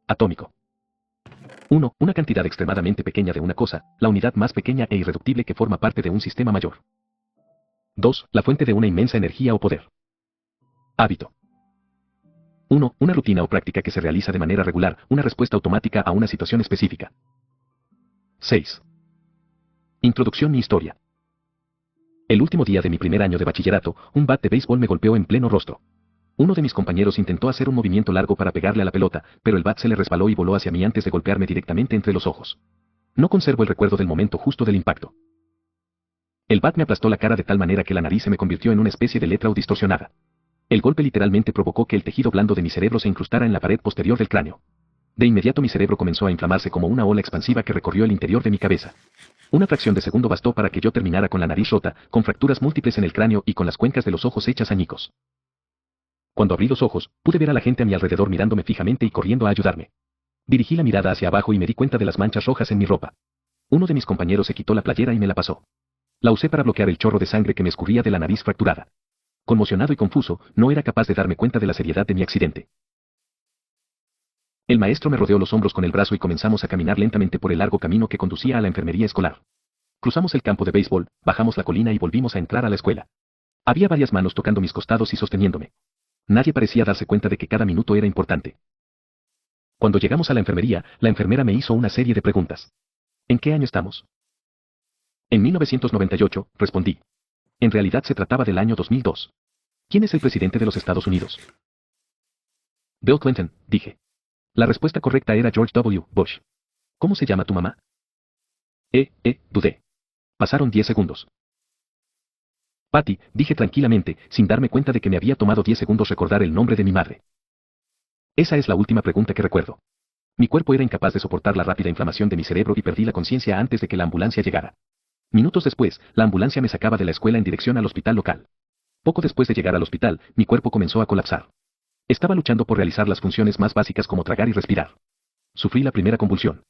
Atómico. 1. Una cantidad extremadamente pequeña de una cosa, la unidad más pequeña e irreductible que forma parte de un sistema mayor. 2. La fuente de una inmensa energía o poder. Hábito. 1. Una rutina o práctica que se realiza de manera regular, una respuesta automática a una situación específica. 6. Introducción y historia. El último día de mi primer año de bachillerato, un bat de béisbol me golpeó en pleno rostro. Uno de mis compañeros intentó hacer un movimiento largo para pegarle a la pelota, pero el bat se le resbaló y voló hacia mí antes de golpearme directamente entre los ojos. No conservo el recuerdo del momento justo del impacto. El bat me aplastó la cara de tal manera que la nariz se me convirtió en una especie de letra U distorsionada. El golpe literalmente provocó que el tejido blando de mi cerebro se incrustara en la pared posterior del cráneo. De inmediato mi cerebro comenzó a inflamarse como una ola expansiva que recorrió el interior de mi cabeza. Una fracción de segundo bastó para que yo terminara con la nariz rota, con fracturas múltiples en el cráneo y con las cuencas de los ojos hechas añicos. Cuando abrí los ojos, pude ver a la gente a mi alrededor mirándome fijamente y corriendo a ayudarme. Dirigí la mirada hacia abajo y me di cuenta de las manchas rojas en mi ropa. Uno de mis compañeros se quitó la playera y me la pasó. La usé para bloquear el chorro de sangre que me escurría de la nariz fracturada. Conmocionado y confuso, no era capaz de darme cuenta de la seriedad de mi accidente. El maestro me rodeó los hombros con el brazo y comenzamos a caminar lentamente por el largo camino que conducía a la enfermería escolar. Cruzamos el campo de béisbol, bajamos la colina y volvimos a entrar a la escuela. Había varias manos tocando mis costados y sosteniéndome. Nadie parecía darse cuenta de que cada minuto era importante. Cuando llegamos a la enfermería, la enfermera me hizo una serie de preguntas. ¿En qué año estamos? En 1998, respondí. En realidad se trataba del año 2002. ¿Quién es el presidente de los Estados Unidos? Bill Clinton, dije. La respuesta correcta era George W. Bush. ¿Cómo se llama tu mamá? Dudé. Pasaron 10 segundos. Patty, dije tranquilamente, sin darme cuenta de que me había tomado 10 segundos recordar el nombre de mi madre. Esa es la última pregunta que recuerdo. Mi cuerpo era incapaz de soportar la rápida inflamación de mi cerebro y perdí la conciencia antes de que la ambulancia llegara. Minutos después, la ambulancia me sacaba de la escuela en dirección al hospital local. Poco después de llegar al hospital, mi cuerpo comenzó a colapsar. Estaba luchando por realizar las funciones más básicas como tragar y respirar. Sufrí la primera convulsión.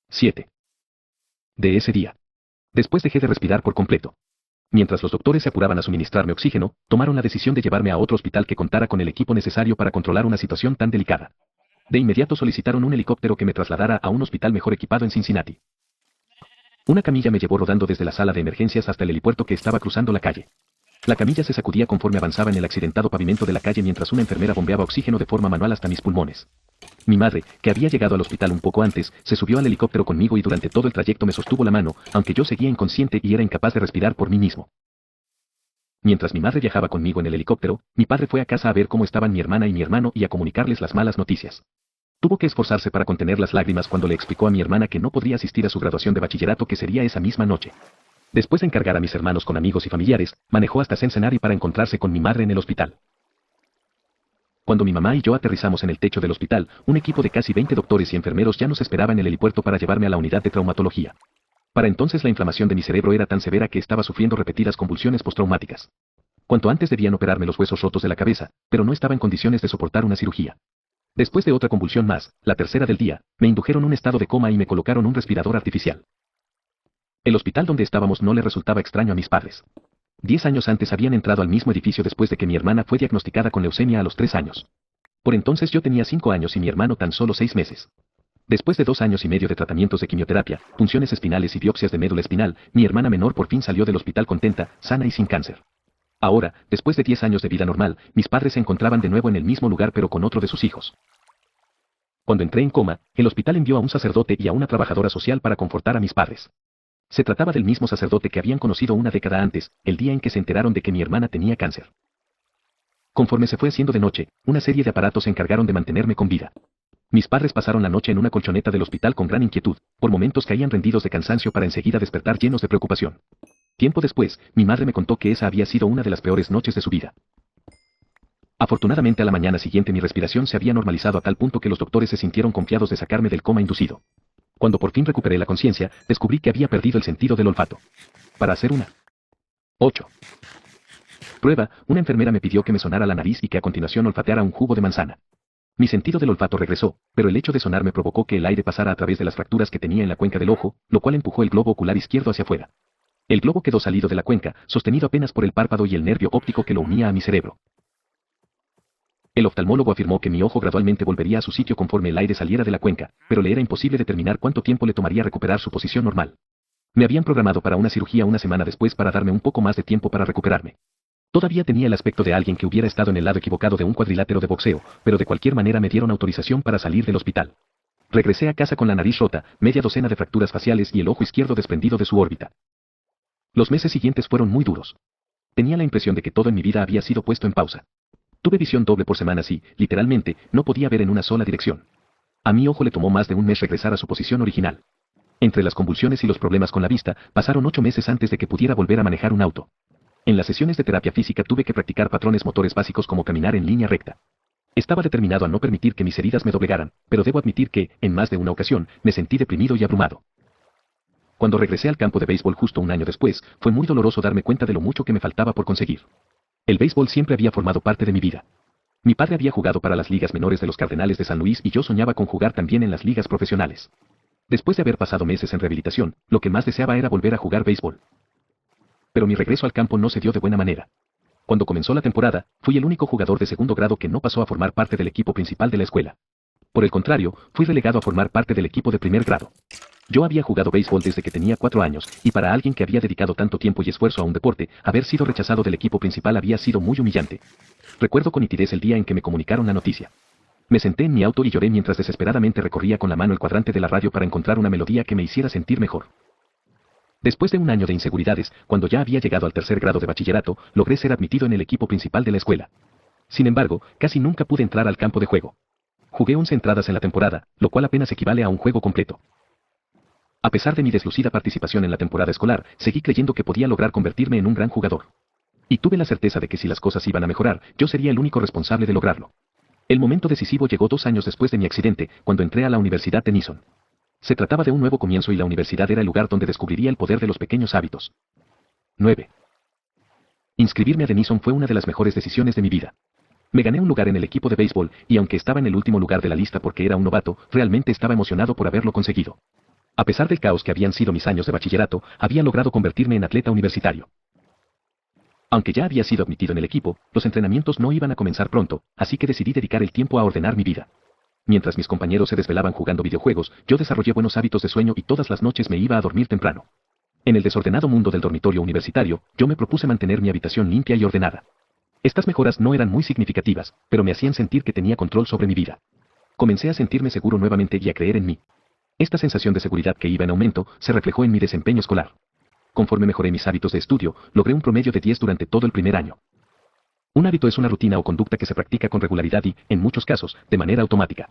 7. De ese día. Después dejé de respirar por completo. Mientras los doctores se apuraban a suministrarme oxígeno, tomaron la decisión de llevarme a otro hospital que contara con el equipo necesario para controlar una situación tan delicada. De inmediato solicitaron un helicóptero que me trasladara a un hospital mejor equipado en Cincinnati. Una camilla me llevó rodando desde la sala de emergencias hasta el helipuerto que estaba cruzando la calle. La camilla se sacudía conforme avanzaba en el accidentado pavimento de la calle mientras una enfermera bombeaba oxígeno de forma manual hasta mis pulmones. Mi madre, que había llegado al hospital un poco antes, se subió al helicóptero conmigo y durante todo el trayecto me sostuvo la mano, aunque yo seguía inconsciente y era incapaz de respirar por mí mismo. Mientras mi madre viajaba conmigo en el helicóptero, mi padre fue a casa a ver cómo estaban mi hermana y mi hermano y a comunicarles las malas noticias. Tuvo que esforzarse para contener las lágrimas cuando le explicó a mi hermana que no podría asistir a su graduación de bachillerato que sería esa misma noche. Después de encargar a mis hermanos con amigos y familiares, manejó hasta Cincinnati para encontrarse con mi madre en el hospital. Cuando mi mamá y yo aterrizamos en el techo del hospital, un equipo de casi 20 doctores y enfermeros ya nos esperaba en el helipuerto para llevarme a la unidad de traumatología. Para entonces la inflamación de mi cerebro era tan severa que estaba sufriendo repetidas convulsiones postraumáticas. Cuanto antes debían operarme los huesos rotos de la cabeza, pero no estaba en condiciones de soportar una cirugía. Después de otra convulsión más, la tercera del día, me indujeron un estado de coma y me colocaron un respirador artificial. El hospital donde estábamos no le resultaba extraño a mis padres. 10 años antes habían entrado al mismo edificio después de que mi hermana fue diagnosticada con leucemia a los 3 años. Por entonces yo tenía 5 años y mi hermano tan solo 6 meses. Después de 2 años y medio de tratamientos de quimioterapia, punciones espinales y biopsias de médula espinal, mi hermana menor por fin salió del hospital contenta, sana y sin cáncer. Ahora, después de 10 años de vida normal, mis padres se encontraban de nuevo en el mismo lugar pero con otro de sus hijos. Cuando entré en coma, el hospital envió a un sacerdote y a una trabajadora social para confortar a mis padres. Se trataba del mismo sacerdote que habían conocido una década antes, el día en que se enteraron de que mi hermana tenía cáncer. Conforme se fue haciendo de noche, una serie de aparatos se encargaron de mantenerme con vida. Mis padres pasaron la noche en una colchoneta del hospital con gran inquietud, por momentos caían rendidos de cansancio para enseguida despertar llenos de preocupación. Tiempo después, mi madre me contó que esa había sido una de las peores noches de su vida. Afortunadamente a la mañana siguiente mi respiración se había normalizado a tal punto que los doctores se sintieron confiados de sacarme del coma inducido. Cuando por fin recuperé la conciencia, descubrí que había perdido el sentido del olfato. Para hacer una 8. Prueba, una enfermera me pidió que me sonara la nariz y que a continuación olfateara un jugo de manzana. Mi sentido del olfato regresó, pero el hecho de sonar me provocó que el aire pasara a través de las fracturas que tenía en la cuenca del ojo, lo cual empujó el globo ocular izquierdo hacia afuera. El globo quedó salido de la cuenca, sostenido apenas por el párpado y el nervio óptico que lo unía a mi cerebro. El oftalmólogo afirmó que mi ojo gradualmente volvería a su sitio conforme el aire saliera de la cuenca, pero le era imposible determinar cuánto tiempo le tomaría recuperar su posición normal. Me habían programado para una cirugía una semana después para darme un poco más de tiempo para recuperarme. Todavía tenía el aspecto de alguien que hubiera estado en el lado equivocado de un cuadrilátero de boxeo, pero de cualquier manera me dieron autorización para salir del hospital. Regresé a casa con la nariz rota, media docena de fracturas faciales y el ojo izquierdo desprendido de su órbita. Los meses siguientes fueron muy duros. Tenía la impresión de que todo en mi vida había sido puesto en pausa. Tuve visión doble por semanas y, literalmente, no podía ver en una sola dirección. A mi ojo le tomó más de un mes regresar a su posición original. Entre las convulsiones y los problemas con la vista, pasaron 8 meses antes de que pudiera volver a manejar un auto. En las sesiones de terapia física tuve que practicar patrones motores básicos como caminar en línea recta. Estaba determinado a no permitir que mis heridas me doblegaran, pero debo admitir que, en más de una ocasión, me sentí deprimido y abrumado. Cuando regresé al campo de béisbol justo un año después, fue muy doloroso darme cuenta de lo mucho que me faltaba por conseguir. El béisbol siempre había formado parte de mi vida. Mi padre había jugado para las ligas menores de los Cardenales de San Luis y yo soñaba con jugar también en las ligas profesionales. Después de haber pasado meses en rehabilitación, lo que más deseaba era volver a jugar béisbol. Pero mi regreso al campo no se dio de buena manera. Cuando comenzó la temporada, fui el único jugador de segundo grado que no pasó a formar parte del equipo principal de la escuela. Por el contrario, fui relegado a formar parte del equipo de primer grado. Yo había jugado béisbol desde que tenía 4 años, y para alguien que había dedicado tanto tiempo y esfuerzo a un deporte, haber sido rechazado del equipo principal había sido muy humillante. Recuerdo con nitidez el día en que me comunicaron la noticia. Me senté en mi auto y lloré mientras desesperadamente recorría con la mano el cuadrante de la radio para encontrar una melodía que me hiciera sentir mejor. Después de un año de inseguridades, cuando ya había llegado al tercer grado de bachillerato, logré ser admitido en el equipo principal de la escuela. Sin embargo, casi nunca pude entrar al campo de juego. Jugué 11 entradas en la temporada, lo cual apenas equivale a un juego completo. A pesar de mi deslucida participación en la temporada escolar, seguí creyendo que podía lograr convertirme en un gran jugador. Y tuve la certeza de que si las cosas iban a mejorar, yo sería el único responsable de lograrlo. El momento decisivo llegó 2 años después de mi accidente, cuando entré a la Universidad de Denison. Se trataba de un nuevo comienzo y la universidad era el lugar donde descubriría el poder de los pequeños hábitos. 9. Inscribirme a Denison fue una de las mejores decisiones de mi vida. Me gané un lugar en el equipo de béisbol, y aunque estaba en el último lugar de la lista porque era un novato, realmente estaba emocionado por haberlo conseguido. A pesar del caos que habían sido mis años de bachillerato, había logrado convertirme en atleta universitario. Aunque ya había sido admitido en el equipo, los entrenamientos no iban a comenzar pronto, así que decidí dedicar el tiempo a ordenar mi vida. Mientras mis compañeros se desvelaban jugando videojuegos, yo desarrollé buenos hábitos de sueño y todas las noches me iba a dormir temprano. En el desordenado mundo del dormitorio universitario, yo me propuse mantener mi habitación limpia y ordenada. Estas mejoras no eran muy significativas, pero me hacían sentir que tenía control sobre mi vida. Comencé a sentirme seguro nuevamente y a creer en mí. Esta sensación de seguridad que iba en aumento se reflejó en mi desempeño escolar. Conforme mejoré mis hábitos de estudio, logré un promedio de 10 durante todo el primer año. Un hábito es una rutina o conducta que se practica con regularidad y, en muchos casos, de manera automática.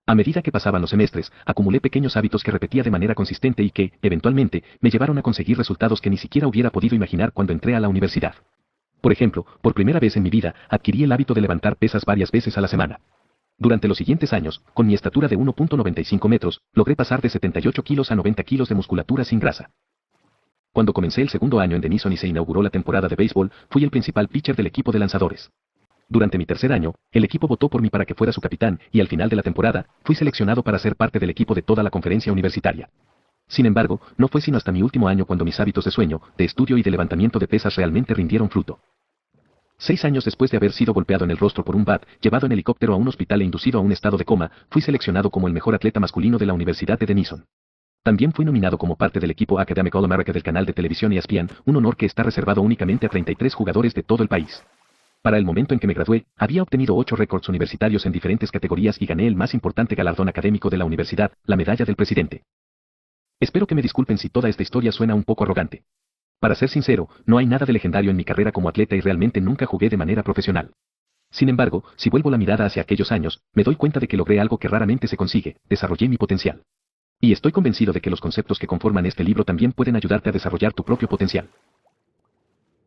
A medida que pasaban los semestres, acumulé pequeños hábitos que repetía de manera consistente y que, eventualmente, me llevaron a conseguir resultados que ni siquiera hubiera podido imaginar cuando entré a la universidad. Por ejemplo, por primera vez en mi vida, adquirí el hábito de levantar pesas varias veces a la semana. Durante los siguientes años, con mi estatura de 1.95 metros, logré pasar de 78 kilos a 90 kilos de musculatura sin grasa. Cuando comencé el segundo año en Denison y se inauguró la temporada de béisbol, fui el principal pitcher del equipo de lanzadores. Durante mi tercer año, el equipo votó por mí para que fuera su capitán, y al final de la temporada, fui seleccionado para ser parte del equipo de toda la conferencia universitaria. Sin embargo, no fue sino hasta mi último año cuando mis hábitos de sueño, de estudio y de levantamiento de pesas realmente rindieron fruto. 6 años después de haber sido golpeado en el rostro por un bat, llevado en helicóptero a un hospital e inducido a un estado de coma, fui seleccionado como el mejor atleta masculino de la Universidad de Denison. También fui nominado como parte del equipo Academic All-America del canal de televisión ESPN, un honor que está reservado únicamente a 33 jugadores de todo el país. Para el momento en que me gradué, había obtenido 8 récords universitarios en diferentes categorías y gané el más importante galardón académico de la universidad, la medalla del presidente. Espero que me disculpen si toda esta historia suena un poco arrogante. Para ser sincero, no hay nada de legendario en mi carrera como atleta y realmente nunca jugué de manera profesional. Sin embargo, si vuelvo la mirada hacia aquellos años, me doy cuenta de que logré algo que raramente se consigue, desarrollé mi potencial. Y estoy convencido de que los conceptos que conforman este libro también pueden ayudarte a desarrollar tu propio potencial.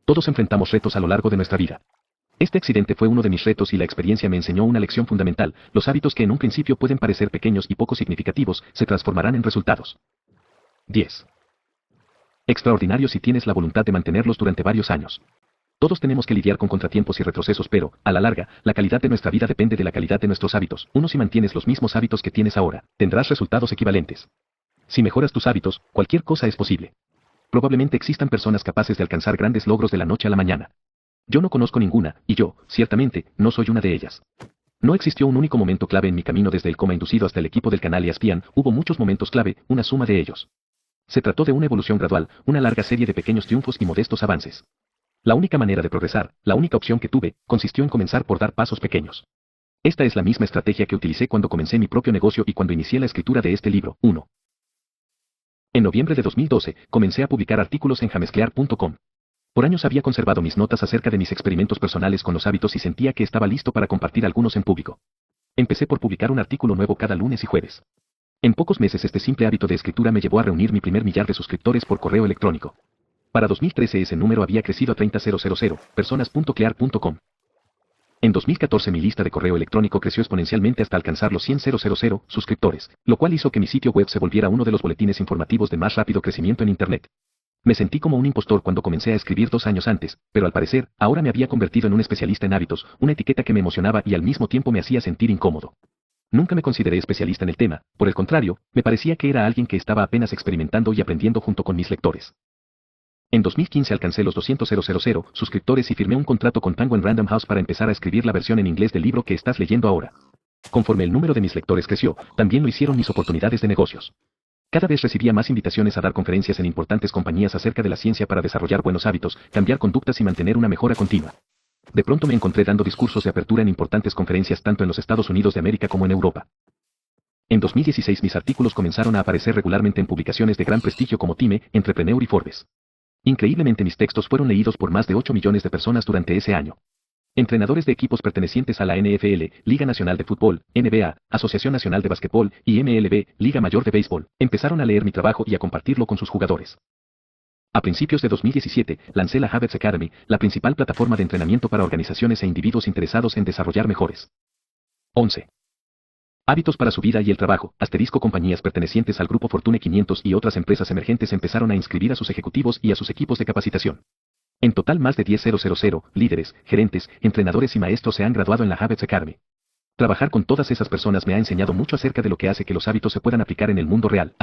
Todos enfrentamos retos a lo largo de nuestra vida. Este accidente fue uno de mis retos y la experiencia me enseñó una lección fundamental: los hábitos que en un principio pueden parecer pequeños y poco significativos, se transformarán en resultados. 10. Extraordinario si tienes la voluntad de mantenerlos durante varios años. Todos tenemos que lidiar con contratiempos y retrocesos, pero, a la larga, la calidad de nuestra vida depende de la calidad de nuestros hábitos. Si mantienes los mismos hábitos que tienes ahora, tendrás resultados equivalentes. Si mejoras tus hábitos, cualquier cosa es posible. Probablemente existan personas capaces de alcanzar grandes logros de la noche a la mañana. Yo no conozco ninguna, y yo, ciertamente, no soy una de ellas. No existió un único momento clave en mi camino desde el coma inducido hasta el equipo del canal ESPN, hubo muchos momentos clave, una suma de ellos. Se trató de una evolución gradual, una larga serie de pequeños triunfos y modestos avances. La única manera de progresar, la única opción que tuve, consistió en comenzar por dar pasos pequeños. Esta es la misma estrategia que utilicé cuando comencé mi propio negocio y cuando inicié la escritura de este libro. 1. En noviembre de 2012, comencé a publicar artículos en jamesclear.com. Por años había conservado mis notas acerca de mis experimentos personales con los hábitos y sentía que estaba listo para compartir algunos en público. Empecé por publicar un artículo nuevo cada lunes y jueves. En pocos meses este simple hábito de escritura me llevó a reunir mi primer millar de suscriptores por correo electrónico. Para 2013 ese número había crecido a 30.000 personas.clear.com. En 2014 mi lista de correo electrónico creció exponencialmente hasta alcanzar los 100.000 suscriptores, lo cual hizo que mi sitio web se volviera uno de los boletines informativos de más rápido crecimiento en Internet. Me sentí como un impostor cuando comencé a escribir 2 años antes, pero al parecer, ahora me había convertido en un especialista en hábitos, una etiqueta que me emocionaba y al mismo tiempo me hacía sentir incómodo. Nunca me consideré especialista en el tema, por el contrario, me parecía que era alguien que estaba apenas experimentando y aprendiendo junto con mis lectores. En 2015 alcancé los 200.000 suscriptores y firmé un contrato con Penguin Random House para empezar a escribir la versión en inglés del libro que estás leyendo ahora. Conforme el número de mis lectores creció, también lo hicieron mis oportunidades de negocios. Cada vez recibía más invitaciones a dar conferencias en importantes compañías acerca de la ciencia para desarrollar buenos hábitos, cambiar conductas y mantener una mejora continua. De pronto me encontré dando discursos de apertura en importantes conferencias tanto en los Estados Unidos de América como en Europa. En 2016 mis artículos comenzaron a aparecer regularmente en publicaciones de gran prestigio como Time, Entrepreneur y Forbes. Increíblemente mis textos fueron leídos por más de 8 millones de personas durante ese año. Entrenadores de equipos pertenecientes a la NFL, Liga Nacional de Fútbol, NBA, Asociación Nacional de Básquetbol y MLB, Liga Mayor de Béisbol, empezaron a leer mi trabajo y a compartirlo con sus jugadores. A principios de 2017, lancé la Habits Academy, la principal plataforma de entrenamiento para organizaciones e individuos interesados en desarrollar mejores. 11. Hábitos para su vida y el trabajo, compañías pertenecientes al grupo Fortune 500 y otras empresas emergentes empezaron a inscribir a sus ejecutivos y a sus equipos de capacitación. En total más de 10.000 líderes, gerentes, entrenadores y maestros se han graduado en la Habits Academy. Trabajar con todas esas personas me ha enseñado mucho acerca de lo que hace que los hábitos se puedan aplicar en el mundo real,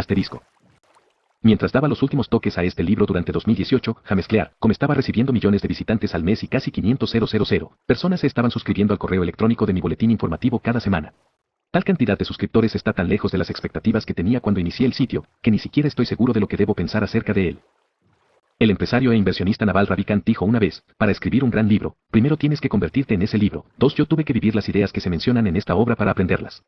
Mientras daba los últimos toques a este libro durante 2018, Jamesclear.com estaba recibiendo millones de visitantes al mes y casi 500.000 personas se estaban suscribiendo al correo electrónico de mi boletín informativo cada semana. Tal cantidad de suscriptores está tan lejos de las expectativas que tenía cuando inicié el sitio, que ni siquiera estoy seguro de lo que debo pensar acerca de él. El empresario e inversionista Naval Ravikant dijo una vez, para escribir un gran libro, primero tienes que convertirte en ese libro. 2. Yo tuve que vivir las ideas que se mencionan en esta obra para aprenderlas.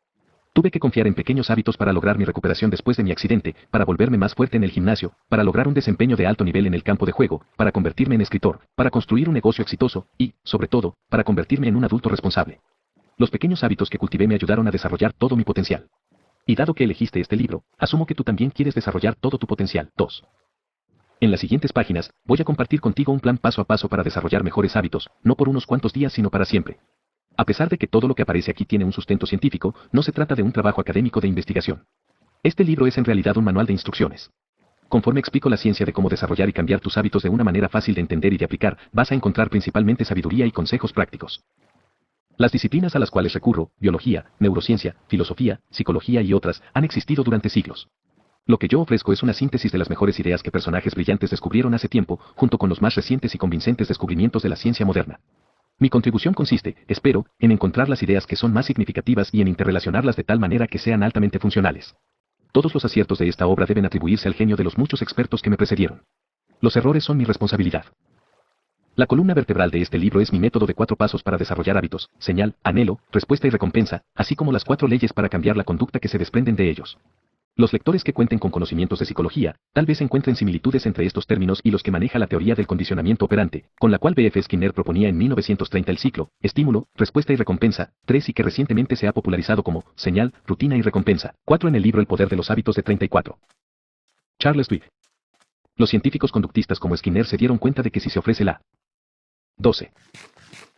Tuve que confiar en pequeños hábitos para lograr mi recuperación después de mi accidente, para volverme más fuerte en el gimnasio, para lograr un desempeño de alto nivel en el campo de juego, para convertirme en escritor, para construir un negocio exitoso y, sobre todo, para convertirme en un adulto responsable. Los pequeños hábitos que cultivé me ayudaron a desarrollar todo mi potencial. Y dado que elegiste este libro, asumo que tú también quieres desarrollar todo tu potencial. 2. En las siguientes páginas, voy a compartir contigo un plan paso a paso para desarrollar mejores hábitos, no por unos cuantos días sino para siempre. A pesar de que todo lo que aparece aquí tiene un sustento científico, no se trata de un trabajo académico de investigación. Este libro es en realidad un manual de instrucciones. Conforme explico la ciencia de cómo desarrollar y cambiar tus hábitos de una manera fácil de entender y de aplicar, vas a encontrar principalmente sabiduría y consejos prácticos. Las disciplinas a las cuales recurro, biología, neurociencia, filosofía, psicología y otras, han existido durante siglos. Lo que yo ofrezco es una síntesis de las mejores ideas que personajes brillantes descubrieron hace tiempo, junto con los más recientes y convincentes descubrimientos de la ciencia moderna. Mi contribución consiste, espero, en encontrar las ideas que son más significativas y en interrelacionarlas de tal manera que sean altamente funcionales. Todos los aciertos de esta obra deben atribuirse al genio de los muchos expertos que me precedieron. Los errores son mi responsabilidad. La columna vertebral de este libro es mi método de 4 pasos para desarrollar hábitos, señal, anhelo, respuesta y recompensa, así como las 4 leyes para cambiar la conducta que se desprenden de ellos. Los lectores que cuenten con conocimientos de psicología, tal vez encuentren similitudes entre estos términos y los que maneja la teoría del condicionamiento operante, con la cual B.F. Skinner proponía en 1930 el ciclo, estímulo, respuesta y recompensa, 3 y que recientemente se ha popularizado como señal, rutina y recompensa, 4 en el libro El poder de los hábitos de 34. Charles Duhigg. Los científicos conductistas como Skinner se dieron cuenta de que si se ofrece la 12.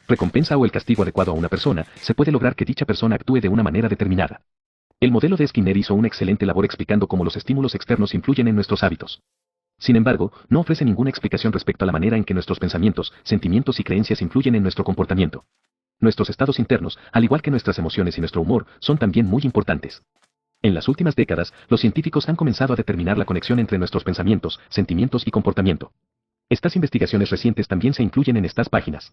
recompensa o el castigo adecuado a una persona, se puede lograr que dicha persona actúe de una manera determinada. El modelo de Skinner hizo una excelente labor explicando cómo los estímulos externos influyen en nuestros hábitos. Sin embargo, no ofrece ninguna explicación respecto a la manera en que nuestros pensamientos, sentimientos y creencias influyen en nuestro comportamiento. Nuestros estados internos, al igual que nuestras emociones y nuestro humor, son también muy importantes. En las últimas décadas, los científicos han comenzado a determinar la conexión entre nuestros pensamientos, sentimientos y comportamiento. Estas investigaciones recientes también se incluyen en estas páginas.